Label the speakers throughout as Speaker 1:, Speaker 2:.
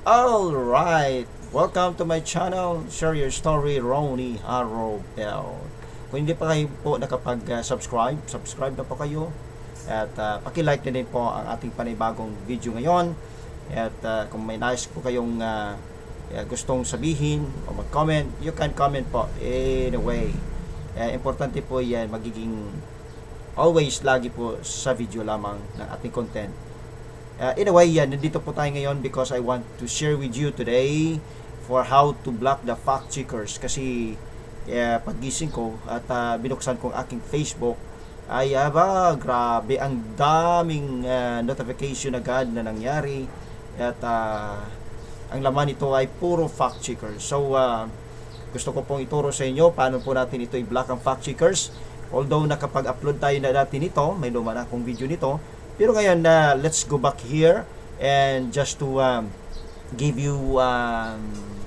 Speaker 1: Alright, welcome to my channel, Share Your Story, Ronnie Harrobel. Kung hindi pa kayo po nakapag-subscribe, subscribe na po kayo. At paki-like na din po ang ating panibagong video ngayon. At kung may nais po kayong gustong sabihin o mag-comment, you can comment po anyway. Importante po yan, magiging always lagi po sa video lamang ng ating content. Anyway, nandito po tayo ngayon because I want to share with you today for how to block the fact checkers. Kasi paggising ko at binuksan ko ang aking Facebook, ay grabe, ang daming notification agad na nangyari. At ang laman nito ay puro fact checkers. So, gusto ko pong ituro sa inyo paano po natin ito i-block ang fact checkers. Although nakapag-upload tayo na dati nito, may luma na akong video nito. Pero ngayon, let's go back here and just to give you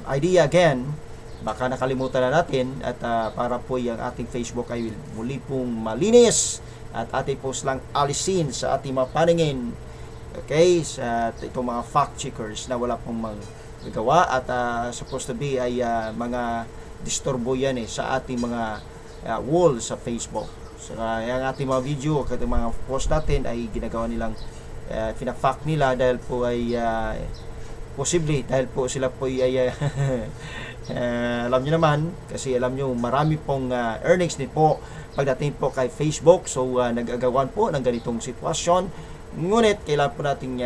Speaker 1: idea again. Baka nakalimutan na natin at para po yung ating Facebook ay muli pong malinis at ating post lang alisin sa ating mga paningin. Okay? Sa itong mga fact checkers na wala pong magawa at supposed to be ay mga disturbo yan sa ating mga wall sa Facebook. So, yung ating mga video at mga post natin ay ginagawa nilang pina-fact nila dahil po ay posible dahil po sila po ay alam nyo naman, kasi alam nyo marami pong earnings din po pagdating po kay Facebook. So nag-agawan po ng ganitong sitwasyon, ngunit kailangan po nating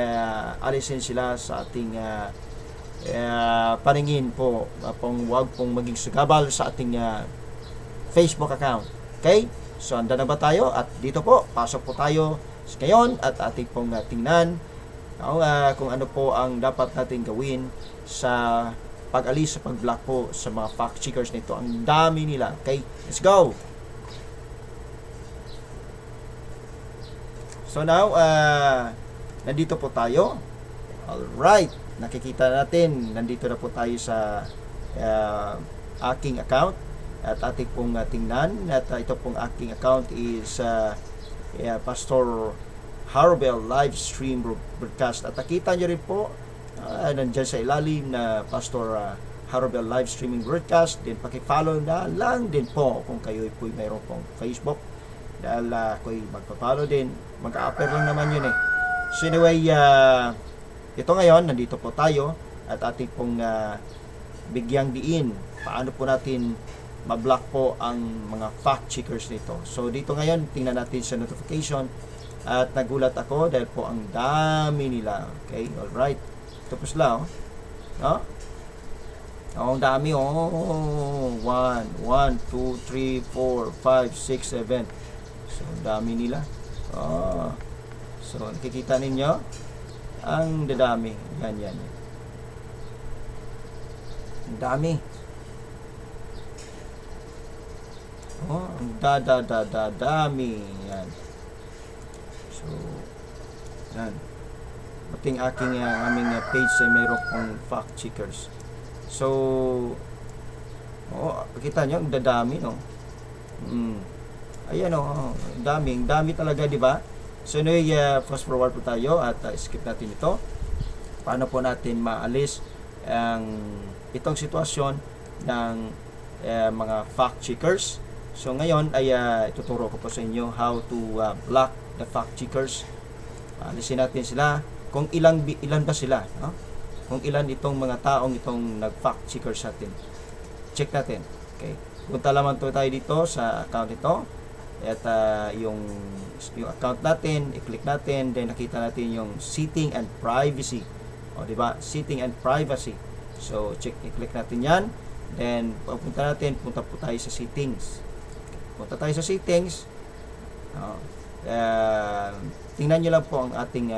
Speaker 1: alisin sila sa ating paningin po, huwag pong maging sugabal sa ating Facebook account. Okay? So, handa na ba tayo? At dito po, pasok po tayo ngayon at ating pong tingnan kung ano po ang dapat natin gawin sa pag-alis, sa pag-block po sa mga fact checkers nito. Ang dami nila. Okay? Let's go! So now, nandito po tayo. Alright. Nakikita natin, nandito na po tayo sa aking account. At ating pong tingnan at ito pong aking account is Pastor Harrobel live stream broadcast. At nakita nyo rin po nandyan sa ilalim na Pastor Harrobel live streaming broadcast. Then pakifollow na lang din po kung kayo po mayroon pong Facebook, dahil ako'y magpa-follow din, mag-a-upper lang naman yun So anyway, ito ngayon nandito po tayo at ating pong bigyang diin paano po natin ma-block po ang mga fact checkers nito. So dito ngayon, tingnan natin sa notification at nagulat ako dahil po ang dami nila. Okay, alright. Ito po sila, no? Ang dami, 1, 2, 3, 4, 5, 6, 7. So, ang dami nila. So, nakikita ninyo? Ang dadami. Yan. Ang dami. Ang dami. Yan. So, yan. Mating aming page ay mayroon pong fact checkers. So, kita nyo, ang dadami, no? Ayan, dami talaga, di ba? So, anyway, fast forward po tayo at skip natin ito. Paano po natin maalis itong sitwasyon ng mga fact checkers. So ngayon ay ituturo ko po sa inyo how to block the fact checkers. Alisin natin sila kung ilan ba sila, no? Kung ilan itong mga taong itong nag-fact checkers natin. Check natin. Okay. Punta lamang tayo dito sa account ito. At yung account natin, i-click natin, then nakita natin yung setting and privacy. Di ba? Setting and privacy. So i-click natin 'yan. Then punta po tayo sa settings. Punta tayo sa settings. Tingnan nyo lang po ang ating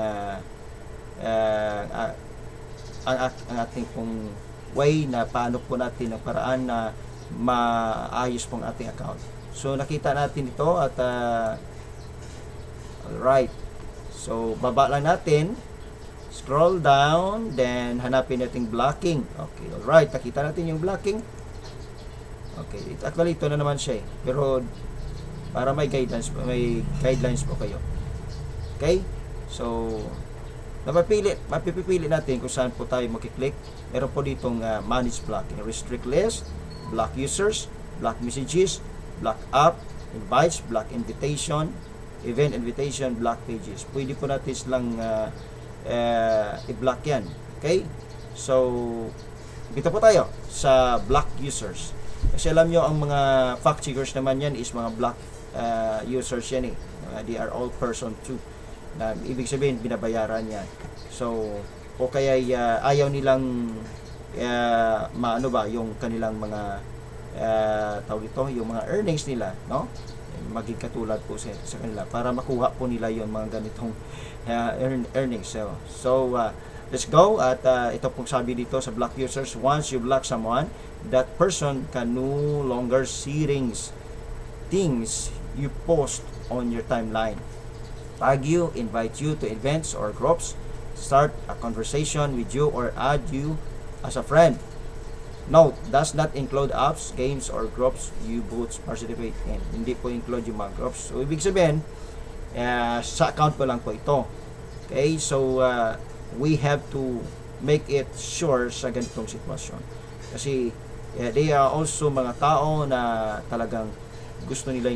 Speaker 1: ang ating pong way na paano po natin ang paraan na maayos pong ating account. So nakita natin ito at alright. So baba lang natin, scroll down, then hanapin natin blocking. Okay, alright, nakita natin yung blocking. Okay, actually ito na naman siya pero para may guidelines po kayo. Okay? So mapipili natin kung saan po tayo makiklik. Meron po ditong manage block, restrict list, block users, block messages, block app, invites, block invitation, event invitation, block pages. Pwede po natin silang i-block yan. Okay? So, dito po tayo sa block users. Kasi alam nyo, ang mga fact checkers naman yan is mga block users yan eh. They are all person too. Na ibig sabihin binabayaran yan. So o kaya ayaw nilang maano ba yung kanilang mga tawag ito, yung mga earnings nila, no? Maging katulad po sa kanila para makuha po nila yung mga ganitong earnings. So let's go at ito pong sabi dito sa block users, once you block someone, that person can no longer see things you post on your timeline, tag you, invite you to events or groups, start a conversation with you, or add you as a friend. Note, does not include apps, games, or groups you both participate in. Hindi po include yung mga groups. So, ibig sabihin, sa account mo lang po ito. Okay, so we have to make it sure sa ganitong sitwasyon. Kasi they are also mga tao na talagang gusto nila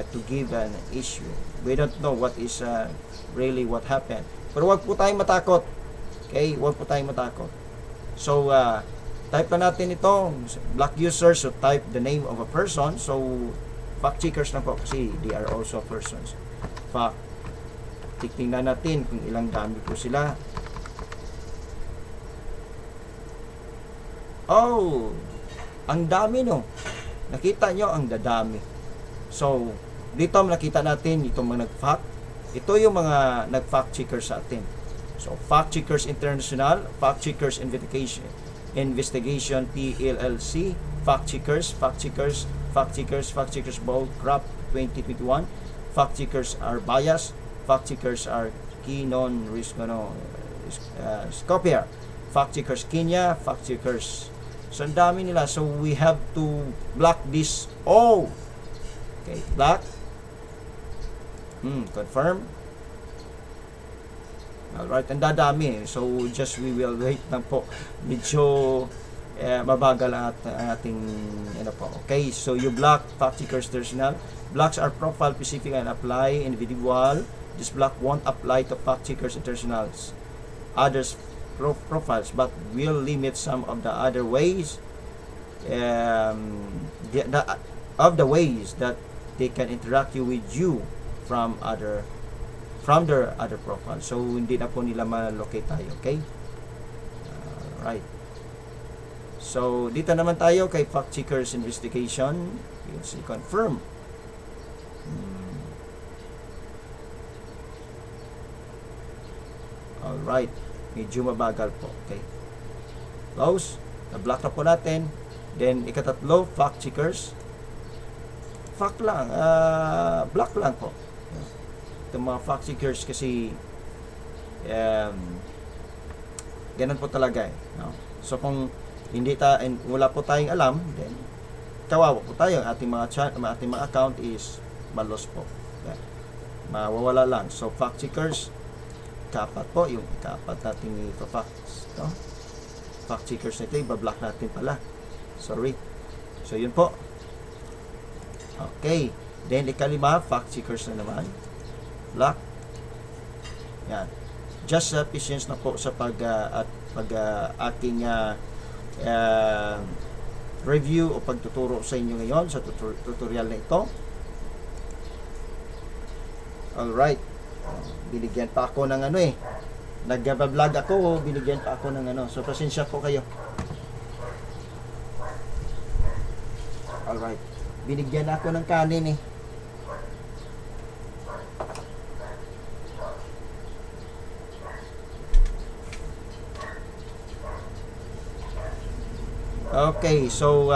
Speaker 1: to give an issue. We don't know what is really what happened. Pero wag po tayong matakot. Okay? Wag po tayong matakot. So, type na natin ito. Block users, so type the name of a person. So, fact checkers na po kasi they are also persons. Fact. Tingnan natin kung ilang dami po sila. Oh! Ang dami no. Nakita nyo ang dadami. So, dito nakita natin itong mga nag-fact. Ito yung mga nag-fact checkers sa atin. So, Fact Checkers International, Fact Checkers Investigation PLLC, Fact Checkers Bold Crop 2021, Fact Checkers are biased, Fact Checkers are Kinon Skopje, Fact Checkers Kenya, Fact Checkers. So, ang dami nila. So, we have to block this all. Okay, block. Confirm. Alright, ang dadami. So, just we will wait lang po. Medyo mabagal ang ating po. Okay, so you block Fact Checkers International. Blocks are profile specific and apply individual. This block won't apply to Fact Checkers International's others profiles, but will limit some of the other ways of the ways that they can interact with you from their other profile. So hindi na po nila ma-locate tayo, okay? Alright. So dito naman tayo kay Fact Checkers Investigation. You'll see confirm. Alright. Medyo mabagal po, okay? Close. Na-block na po natin. Then ikatatlo, Fact Checkers. Fact lang, block lang po. Itong mga fact checkers kasi ganun po talaga eh, no? So kung wala po tayong alam, then kawawa po tayo. Ating mga account is malos po. Yeah. Mawawala lang. So fact checkers, kapat po, yung kapat nating facts, no? Fact checkers nito, ibablock natin pala. Sorry. So yun po. Okay. Then ikalima, fact checkers na naman. Block. Yan. Just patience na po sa aking review o pagtuturo sa inyo ngayon sa tutorial na ito. Alright. Binigyan pa ako ng nag-vlog ako, binigyan pa ako ng so pasensya po kayo. Alright. Binigyan ako ng kanin eh. Okay, so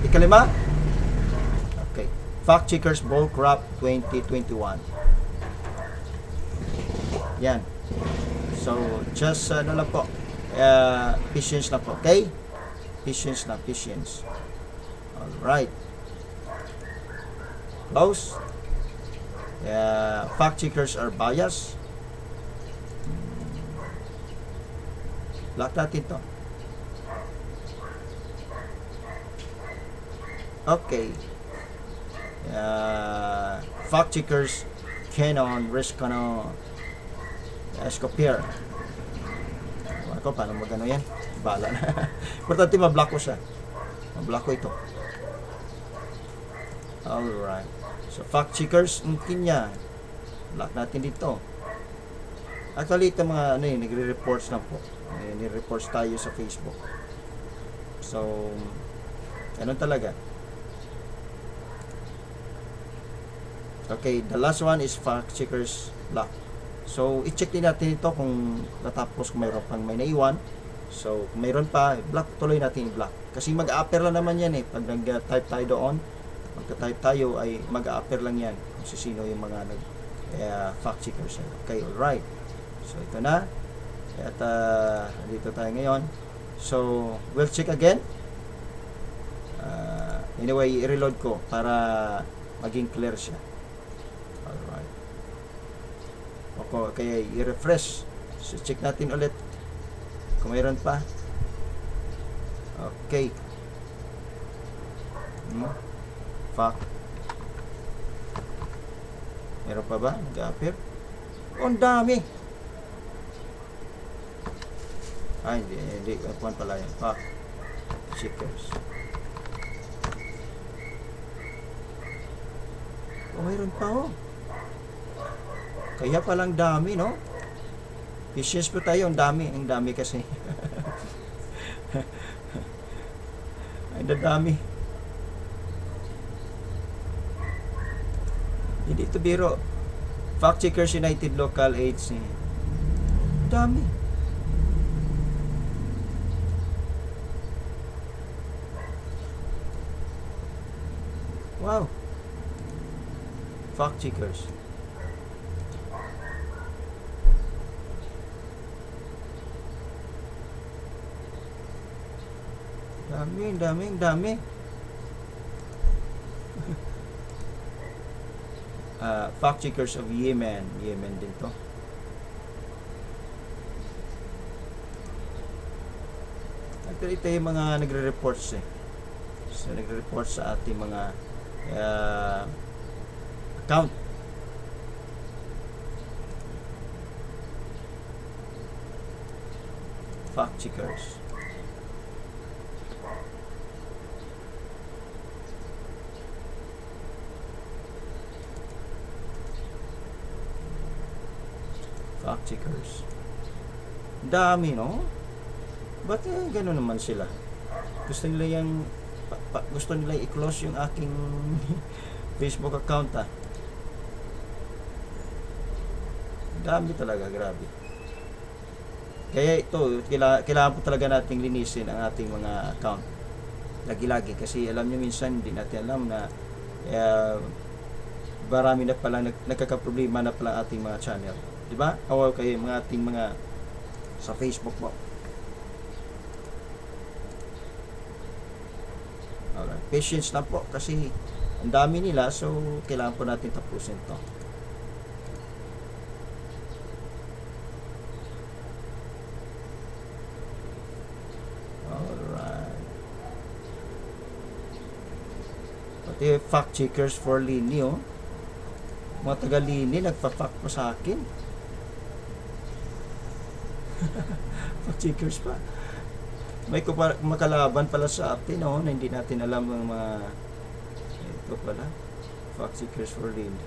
Speaker 1: ikalima. Okay. Fact Checkers Bull Crop 2021. Yan. So, just lang po. Patience na po, okay? Patience. Alright. Close. Fact checkers are biased. Lock natin to. Okay. Fact checkers canon risk Escopier. Ako, paano magano yan? Bala na. Importante ma-block ko siya. Ma-block ko ito. Alright. So, fact checkers, mungkin niya. Block natin dito. Actually, ito mga, nagre-reports na po. Nire-reports tayo sa Facebook. So, ganun talaga. Okay, the last one is fact checkers block. So, i-check din natin ito kung natapos, kung mayroon pang may naiwan. So, kung mayroon pa, block, tuloy natin i-block. Kasi mag-a-appear lang naman yan eh. Pag nag-type tayo doon, magka-type tayo ay mag-a-appear lang yan kung sino yung mga fact checkers. Okay, alright. So, ito na. At dito tayo ngayon. So, we'll check again. Anyway, i-reload ko para maging clear siya. Alright. Okay, i-refresh. So, check natin ulit kung mayroon pa. Okay. Fact. Meron pa ba? Nag-appear? Oh, ang dami. Hindi. F1 pala yan. Fact checkers. Oh, mayroon pa oh. Kaya palang dami, no? Patience po tayo, ang dami kasi. Ay, dami. Hindi ito biro. Fact Checkers United Local 8. Dami. Wow. Fact checkers. Dami. Fact checkers of Yemen din to. Ito yung mga nagre-reports eh. So, nagre-report sa ating mga account. Fact checkers. Fact checkers. Dami, no? Ba't gano'n naman sila? Gusto nila i-close yung aking Facebook account Dami talaga, grabe. Kaya ito, kailangan po talaga nating linisin ang ating mga account. Lagi-lagi. Kasi alam nyo minsan, hindi natin alam na marami na pala nagkakaproblema na pala ating mga channel. Diba? O kayo mga ating mga sa Facebook mo. Alright. Patience lang po kasi ang dami nila, so kailangan po natin tapusin to. Alright. Pati fact checkers for Lini, oh. Mga taga Lini nagpa-fact po sa akin. Fact checkers pa. May makalaban pala sa atin, no, na hindi natin alam ang mga ito pala. Fact checkers for Lini.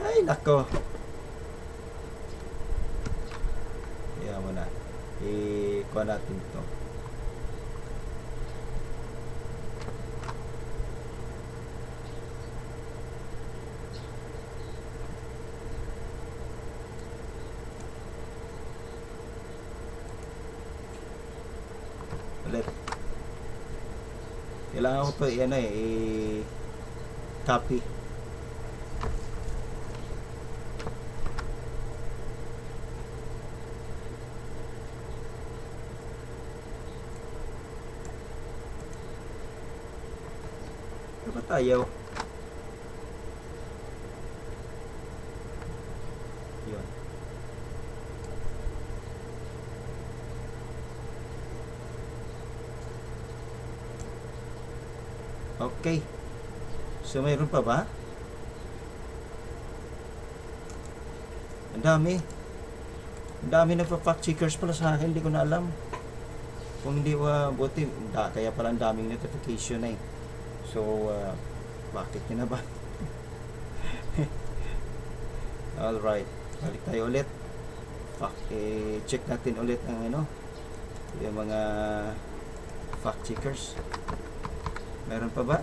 Speaker 1: Ay, nako. Kaya mo na. I-kuha natin ito. Ulit. Kailangan ko ito i-copy. Ano ba tayo? Okay. So, mayroon pa ba? Ang dami. Ang dami nagpa-fact checkers pala sa akin. Hindi ko na alam. Kung hindi buti, kaya pala ang daming notification na eh. So, bakit yun na ba? Alright. Balik tayo ulit. Check natin ulit ang yung mga fact checkers. Meron pa ba?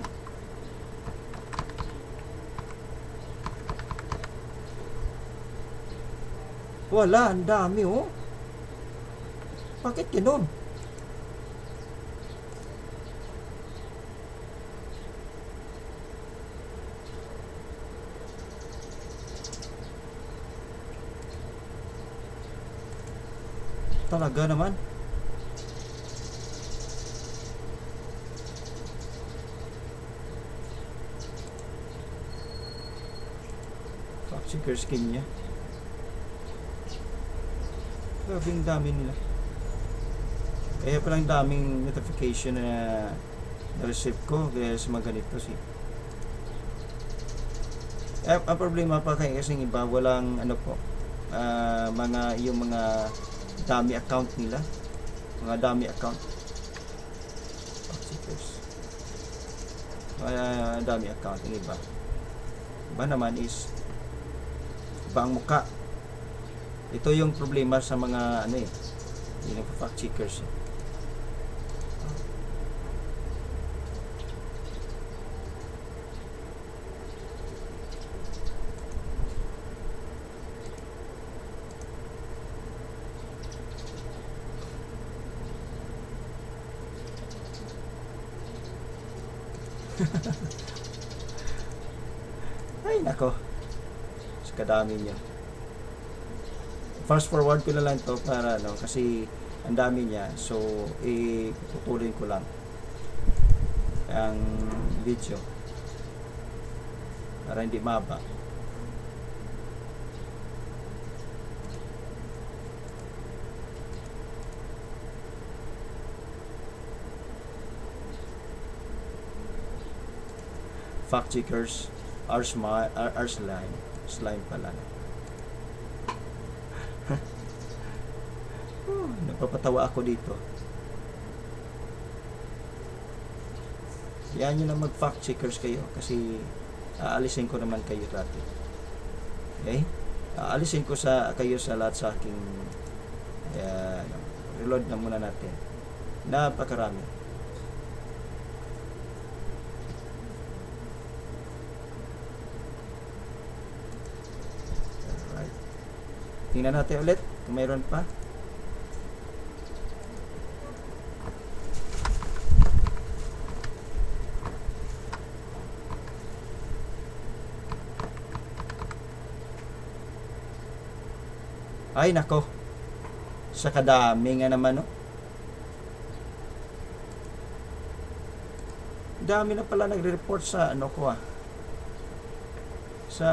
Speaker 1: Wala, ang dami oh. Bakit ganun? Talaga naman. Fact checker skin niya. Grabing dami nila. Kaya palang daming notification na na-receive ko kaya sa mga ganito ang problema pa kasi iba walang yung mga dami account nila, mga dami account dami account ng iba naman is ibang muka. Ito yung problema sa mga yung fact checkers ay nako, sa kadami niya. Fast forward ko na lang to para kasi ang dami niya, so ipuputulin ko lang ang video para hindi maba. Fact checkers are slime pala. Napapatawa ako dito. Yan nyo na mag fact checkers kayo kasi aalisin ko naman kayo dati. Okay? Aalisin ko kayo sa lahat sa aking reload na muna natin. Napakarami. Tingnan natin ulit kung mayroon pa. Ay nako, sa kadami nga naman dami na pala nagre-report sa ko sa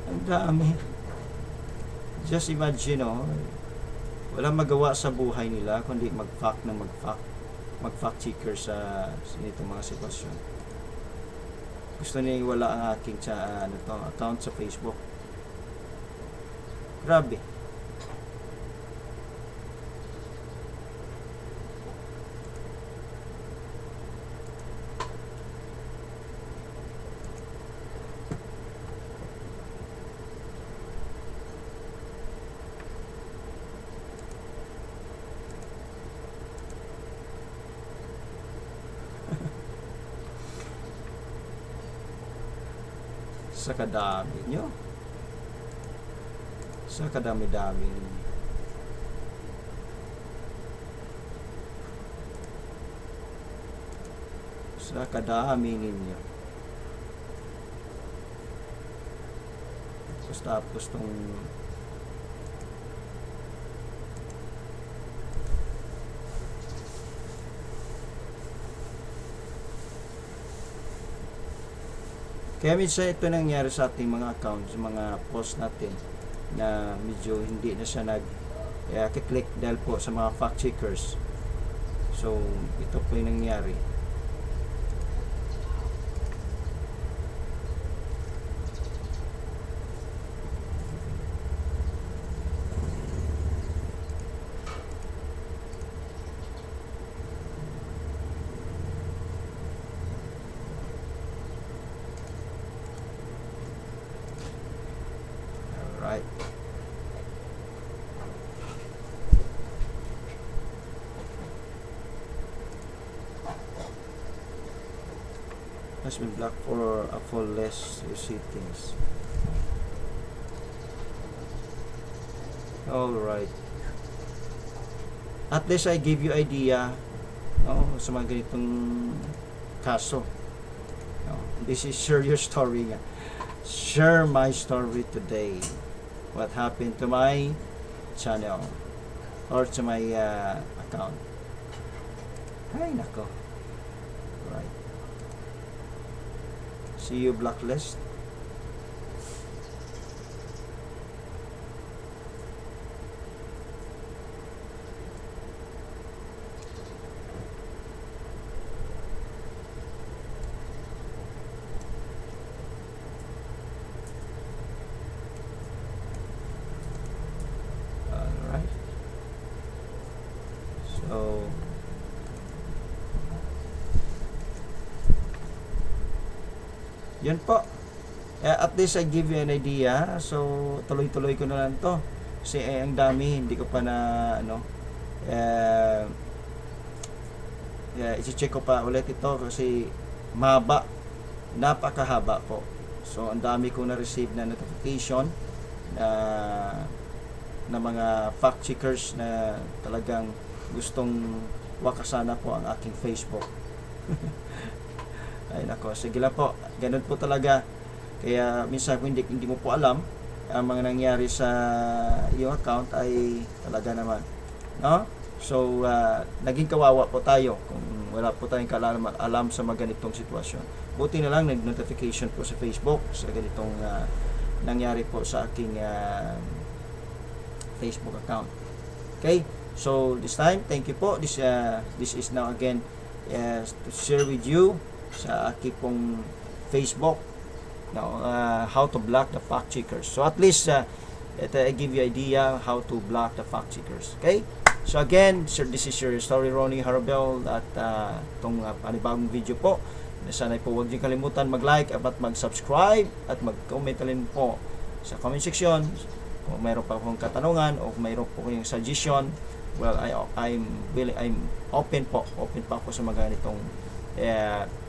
Speaker 1: ang dami. Just imagine walang magawa sa buhay nila kundi mag-fact checker sa itong mga sitwasyon. Gusto niya wala ang aking account sa Facebook. Grabe. Sa kadami nyo, sa kadami-dami, sa kadami ninyo. Tapos tong kaya minsan ito nangyari sa ating mga accounts, mga post natin na medyo hindi na siya click dahil po sa mga fact checkers. So, ito po yung nangyari. Alright. Has been blocked for a full list settings. Alright. At least I give you idea, no, sa mga ganitong kaso. No, this is share your story nga. Share my story today. What happened to my channel or to my account. Ay, nako. Right. See you blacklist. Alright. So, yun po. At least I give you an idea. So, tuloy-tuloy ko na lang to. Kasi ang dami, hindi ko pa na, ano, isi-check ko pa ulit ito kasi mahaba. Napakahaba po. So, ang dami ko na-receive na notification na mga fact checkers na talagang gustong wakasana po ang aking Facebook. Ay nako, sige lang po. Ganun po talaga. Kaya minsan kung hindi mo po alam ang mga nangyari sa iyong account ay talaga naman, no? So naging kawawa po tayo kung wala po tayong alam sa mga ganitong sitwasyon. Buti na lang nag-notification po sa Facebook sa ganitong nangyari po sa aking Facebook account. Okay? So this time, thank you po. This is now again to share with you sa aking pong Facebook now how to block the fact checkers. So at least I give you idea how to block the fact checkers. Okay? So again, this is your story Ronnie Harabel at itong panibagong video po. Sana po huwag niyo kalimutan mag-like at mag-subscribe at mag-comment din po sa comment section kung mayroon pa akong katanungan o kung mayroon po kayong suggestion. Well, I'm open pa ako sa mga ganitong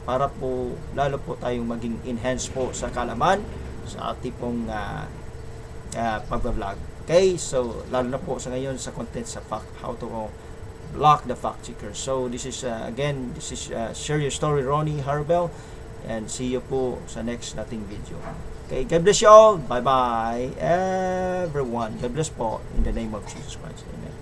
Speaker 1: para po lalo po tayong maging enhance po sa kalaman sa ating pong pag-vlog. Okay, so lalo na po sa ngayon sa content sa how to block the fact checkers. So this is again, this is share your story Ronnie Harabel, and see you po sa next nating video. Okay, God bless you all. Bye bye everyone. God bless po in the name of Jesus Christ. Amen.